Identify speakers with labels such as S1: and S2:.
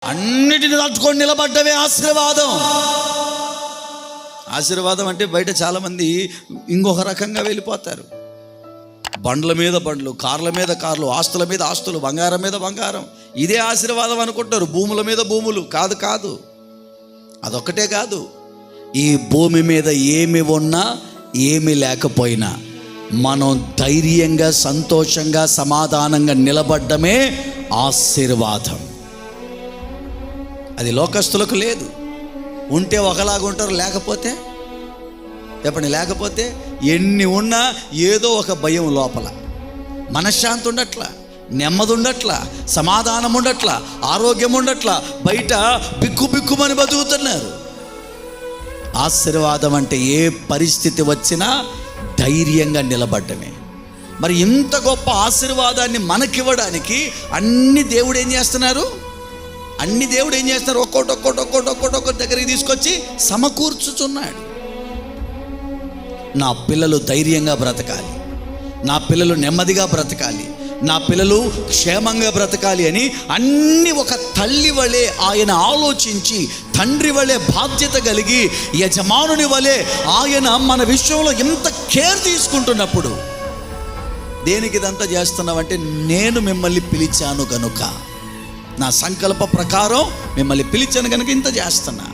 S1: అన్నిటిని తట్టుకొని నిలబడ్డవే ఆశీర్వాదం. ఆశీర్వాదం అంటే బయట చాలామంది ఇంకొక రకంగా వెళ్ళిపోతారు. బండ్ల మీద బండ్లు, కార్ల మీద కార్లు, ఆస్తుల మీద ఆస్తులు, బంగారం మీద బంగారం, ఇదే ఆశీర్వాదం అనుకుంటారు. భూముల మీద భూములు. కాదు, అదొక్కటే కాదు. ఈ భూమి మీద ఏమి ఉన్నా ఏమి లేకపోయినా మనం ధైర్యంగా, సంతోషంగా, సమాధానంగా నిలబడ్డమే ఆశీర్వాదం. అది లోకస్తులకు లేదు. ఉంటే ఒకలాగా ఉంటారు, లేకపోతే చెప్పండి, లేకపోతే ఎన్ని ఉన్నా ఏదో ఒక భయం లోపల. మనశ్శాంతి ఉండట్లా, నెమ్మది ఉండట్లా, సమాధానం ఉండట్లా, ఆరోగ్యం ఉండట్లా, బయట బిక్కుమని బతుకుతున్నారు. ఆశీర్వాదం అంటే ఏ పరిస్థితి వచ్చినా ధైర్యంగా నిలబడ్డమే. మరి ఇంత గొప్ప ఆశీర్వాదాన్ని మనకివ్వడానికి అన్ని దేవుడు ఏం చేస్తున్నారు? ఒక్కొక్కటి దగ్గరికి తీసుకొచ్చి సమకూర్చుచున్నాడు. నా పిల్లలు ధైర్యంగా బ్రతకాలి, నా పిల్లలు నెమ్మదిగా బ్రతకాలి, నా పిల్లలు క్షేమంగా బ్రతకాలి అని అన్ని ఒక తల్లి వలె ఆయన ఆలోచించి, తండ్రి వలె బాధ్యత కలిగి, యజమానుని వలె ఆయన మన విషయంలో ఎంత కేర్ తీసుకుంటున్నప్పుడు, దేనికి ఇదంతా చేస్తున్నావంటే నేను మిమ్మల్ని పిలిచాను కనుక, నా సంకల్ప ప్రకారం మిమ్మల్ని పిలిచాను కనుక ఇంత చేస్తున్నా.